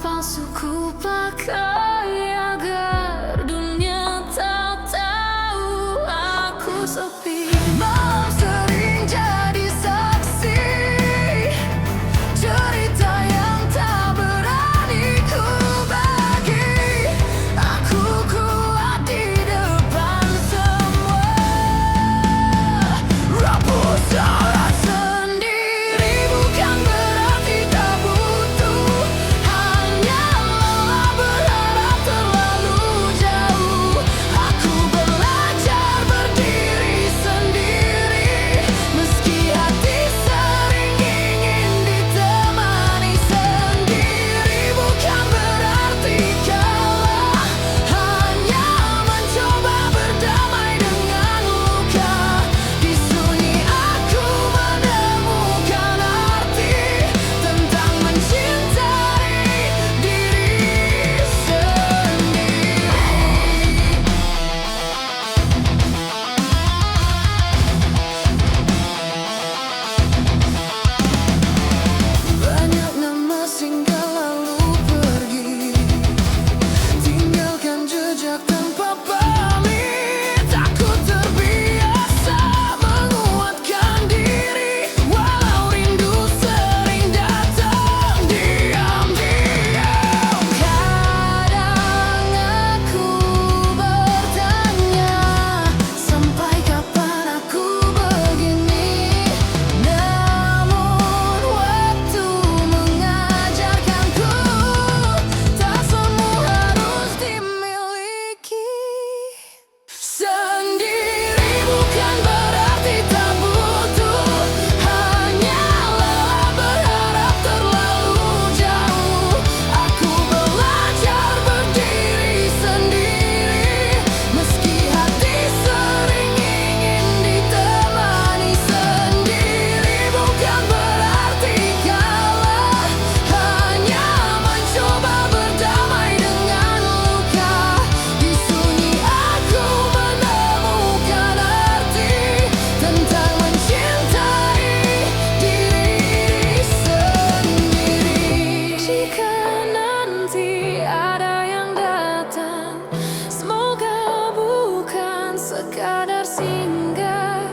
palsuku pakai agar dunia tak tahu aku sepi. Malam sering jadi saksi cerita yang tak berani ku bagi. Aku kuat di depan semua, rapuh suara sendiri bukan berarti tak butuh. Hanya lelah berharap terlalu jauh. Aku belajar berdiri sendiri, meski hati sering ingin ditemani sendiri. Bukan berarti kalah, hanya mencoba berdamai dengan luka. Di sunyi aku menemukan arti tentang mencintai diri sendiri. Banyak nama singgah lalu pergi, tinggalkan jejak tanpa pamit. Aku terbiasa menguatkan diri, walau rindu sering datang diam-diam. Kadang aku bertanya, sampai kapan aku begini? Namun waktu mengajarkanku, tak semua harus dimiliki. Sendiri bukan berarti tak butuh. Hanya lelah berharap terlalu jauh. Aku belajar berdiri sendiri, meski hati sering ingin ditemani sendiri. Bukan berarti kalah, hanya mencoba berdamai dengan luka. Di sunyi aku menemukan arti tentang mencintai diri sendiri. Jika nanti ada yang datang, semoga bukan sekadar singgah.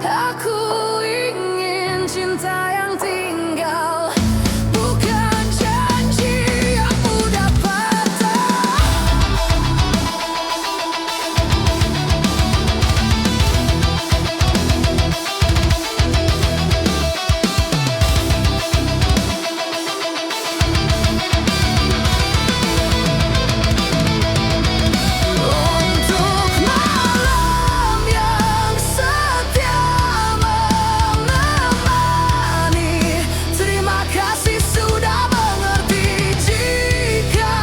Aku ingin cinta yang tinggal, bukan janji yang mudah patah. Untuk malam yang setia menemani, terima kasih sudah mengerti. Jika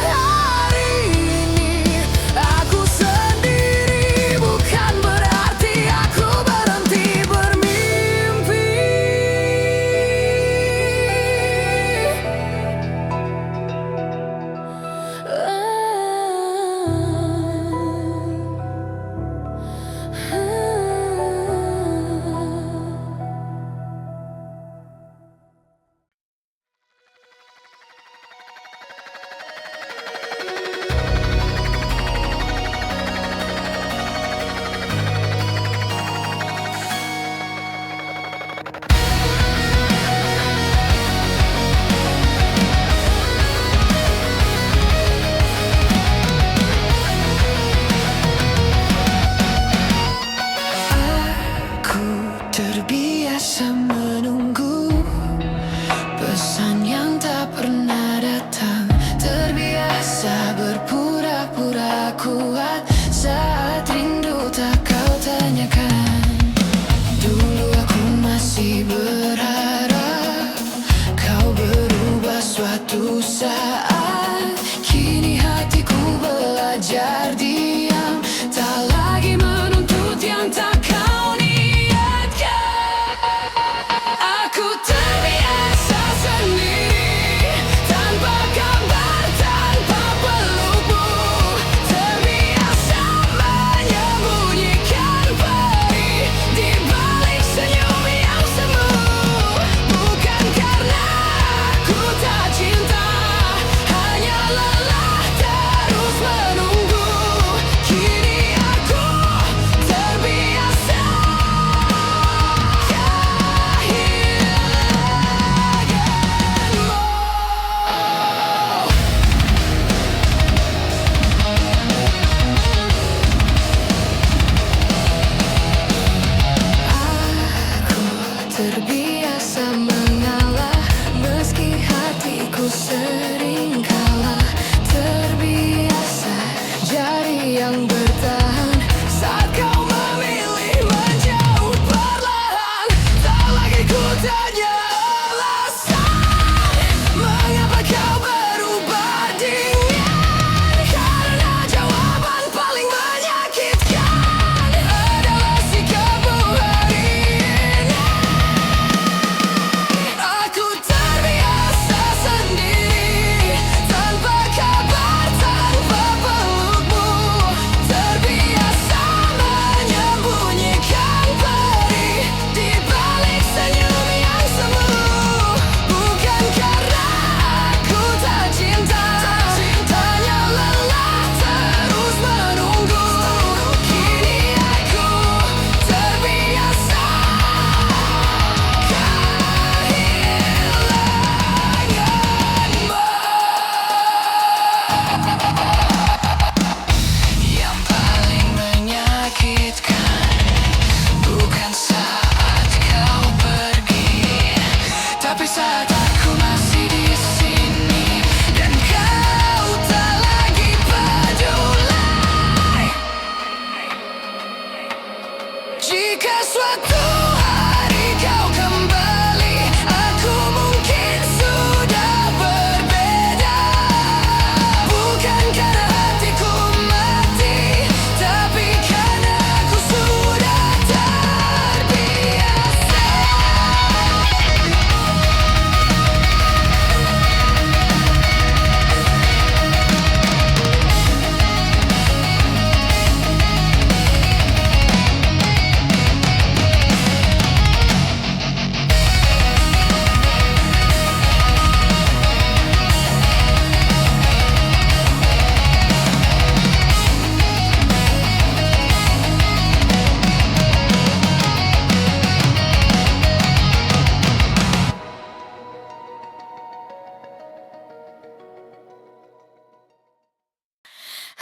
hari ini aku sendiri, bukan berarti aku berhenti bermimpi. Aku terbiasa menunggu pesan yang tak pernah datang. Terbiasa berpura-pura kuat saat rindu tak kau tanyakan. Dulu aku masih berharap kau berubah suatu saat. Kini hatiku belajar diam, tak lagi menuntut yang tak kau niatkan. Aku terbiasa sendiri, tanpa kabar, tanpa pelupuk. Terbiasa menyembunyikan perih di balik senyum yang semu. Bukan karena aku tak cinta,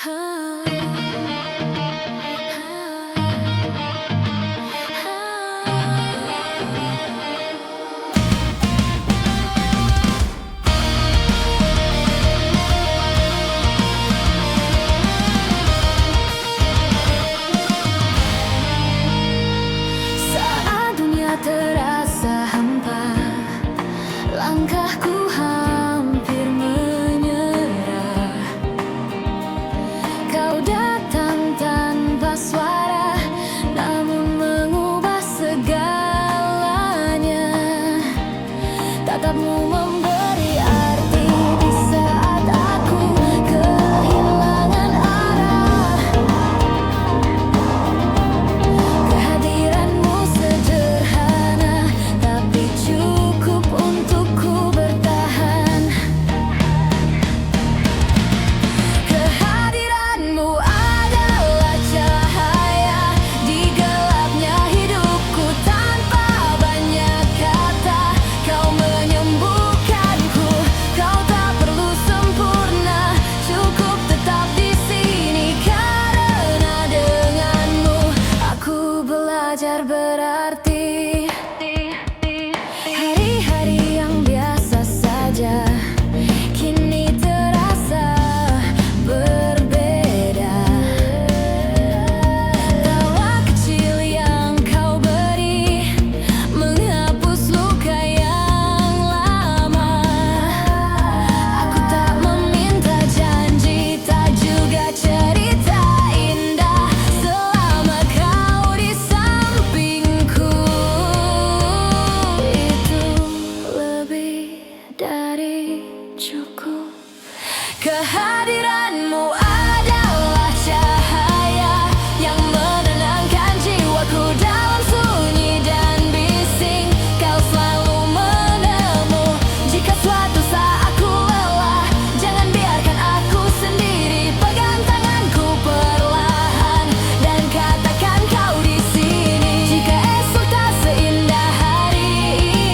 Saat dunia terasa hampa, langkahku hampir menyerah. Kau datang tanpa suara, namun mengubah segalanya. Tatapmu memberi arti di saat aku kehilangan arah. Kehadiranmu sederhana, tapi cukup untukku bertahan. Kehadiranmu adalah cahaya di gelapnya hidupku. Tanpa banyak kata, kau menyembuhkanku. Kau tak perlu sempurna, cukup tetap di sini. Karena denganmu aku belajar berarti. Hari-hari yang biasa saja kini terasa berbeda. Tawa kecil yang kau beri menghapus luka yang lama. Aku tak meminta janji, tak juga cerita indah, selama kau di sampingku. Itu lebih dari cukup. Kehadiranmu adalah cahaya yang menenangkan jiwaku dalam sunyi dan bising. Kau selalu menemu jika suatu saat aku lelah. Jangan biarkan aku sendiri, pegang tanganku perlahan dan katakan kau di sini. Jika esok tak seindah hari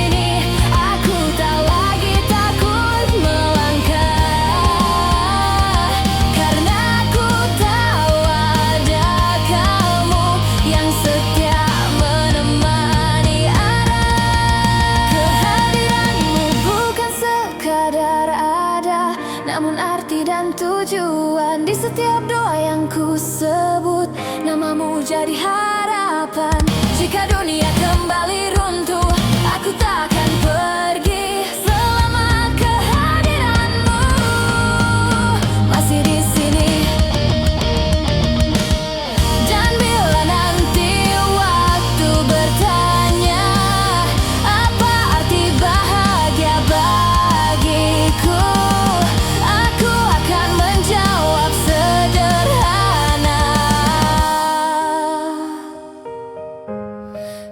ini, aku tak lagi takut melangkah. Karena aku tahu ada kamu yang setia menemani arah. Kehadiranmu bukan sekadar ada, namun arti dan tujuan. Di setiap doa yang ku sebut, namamu jadi harapan. Jika dunia kembali runtuh, aku tak akan pergi selama kehadiranmu masih di sini. Dan bila nanti waktu bertanya, apa arti bahagia bagiku, aku akan menjawab sederhana.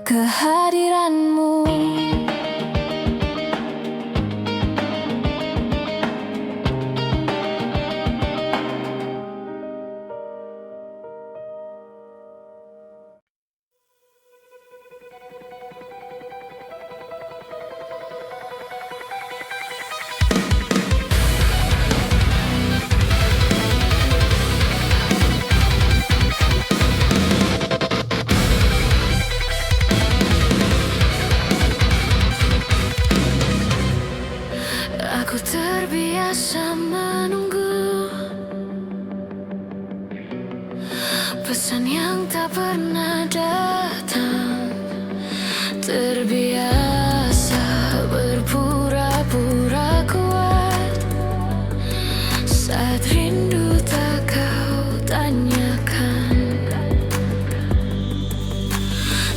Kehadiranmu. Aku terbiasa menunggu pesan yang tak pernah datang. Terbiasa berpura-pura kuat saat rindu tak kau tanyakan.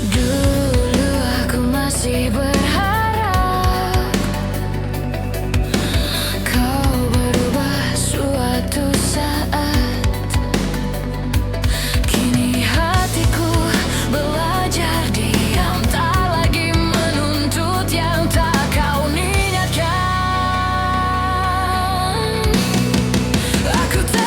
Dulu aku masih berharap kau berubah suatu saat. Kini hatiku belajar diam, tak lagi menuntut yang tak kau niatkan. Aku tak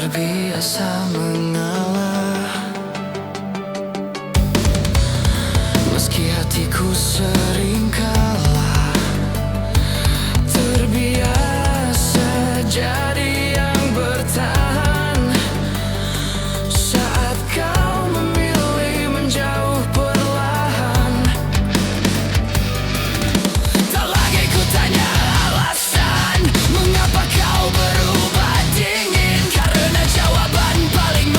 terbiasa mengalah, meski hatiku sering kalah. Terbiasa jadi yang bertahan saat kau memilih menjauh perlahan. Tak lagi ku tanya alasan mengapa kau berubah dingin, karena jawaban paling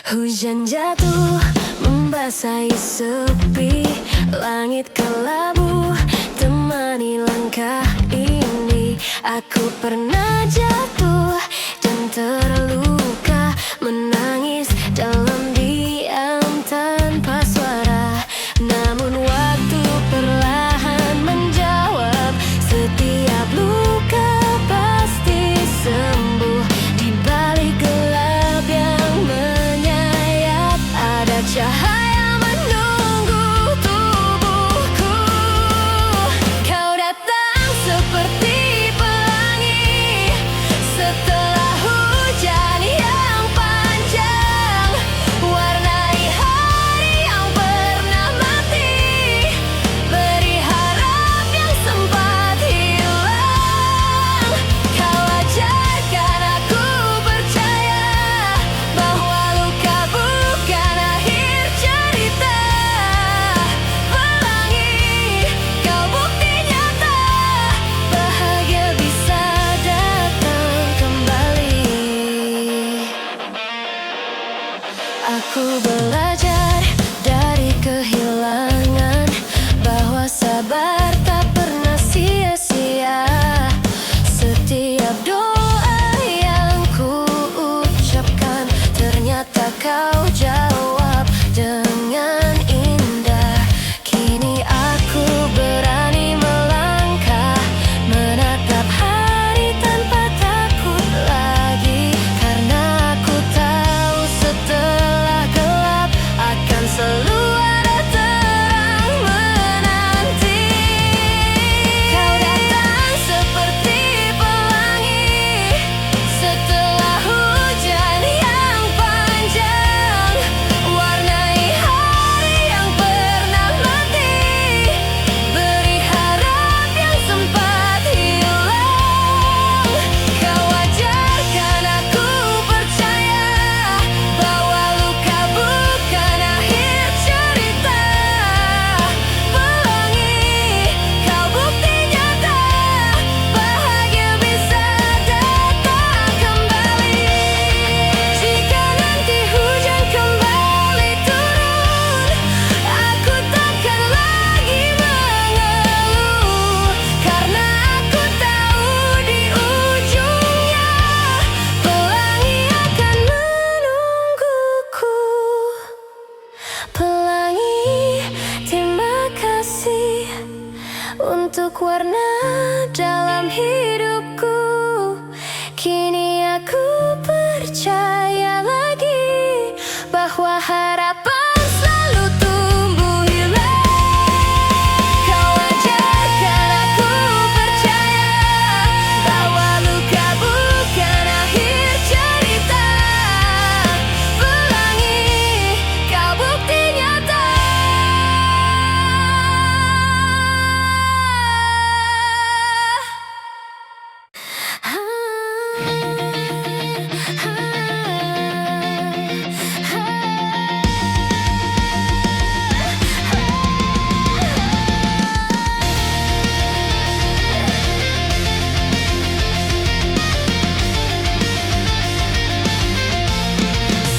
Hujan jatuh membasahi sepi, langit kelabu temani langkah ini. Aku pernah jatuh dan terluka, menangis dalam diam tanpa suara. Namun waktu perlahan menjawab, setiap luka pasti sembuh. Di balik gelap yang menyayat, ada cahaya menunggu tubuhku. Kau datang seperti pelangi setelah hujan yang panjang, warnai hari yang pernah mati, beri harap yang sempat hilang. Kau ajarkan aku percaya bahwa luka bukan akhir cerita. Pelangi, kau bukti nyata, bahagia bisa datang kembali. Aku belajar dari kehilangan bahwa sabar tak pernah sia-sia. Setiap doa yang ku ucapkan, ternyata kau jawab dengan indah. Kini aku berani melangkah, menatap hari tanpa takut lagi. Karena aku tahu setelah gelap akan selalu ada terang menanti. Kau datang seperti pelangi setelah hujan yang panjang, warnai hari yang pernah mati, beri harap yang sempat hilang. Kau ajarkan aku percaya bahwa luka bukan akhir cerita. Pelangi, kau bukti nyata, bahagia bisa datang kembali. Jika nanti hujan kembali turun, aku takkan lagi mengeluh. Karena aku tahu di ujungnya pelangi akan menungguku. Pelangi, terima kasih untuk warna dalam hidupku. Kini aku percaya lagi bahwa harapan selalu tumbuh hilang. Kau ajarkan aku percaya bahwa luka bukan akhir cerita. Pelangi, kau bukti nyata.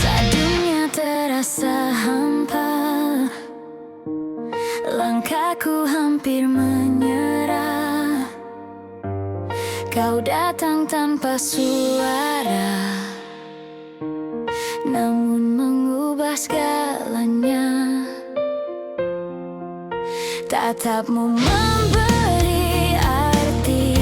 Saat dunia terasa hampa, langkahku hampir menyerah, kau datang tanpa suara, namun mengubah segalanya. Tatapmu memberi arti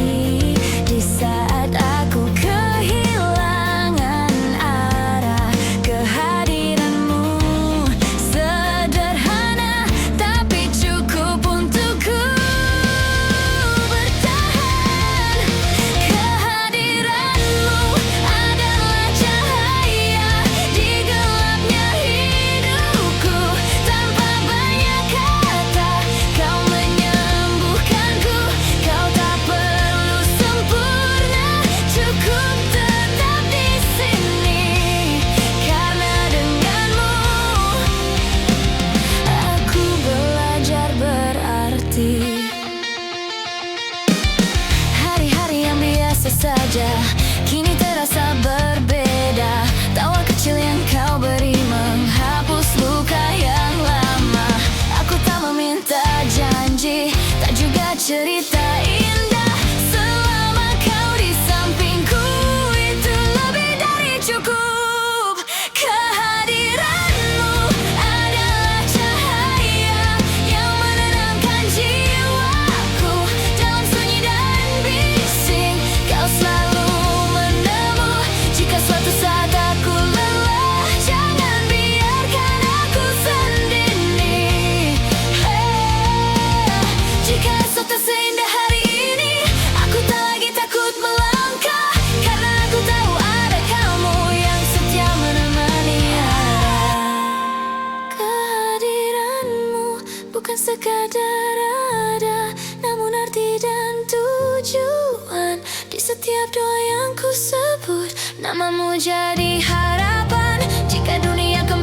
di saat aku kehilangan arah. Kehadiranmu sederhana tapi cukup untukku bertahan. Kehadiranmu adalah cahaya di gelapnya hidupku. Tanpa banyak kata, kau menyembuhkan menjadi harapan jika dunia kembali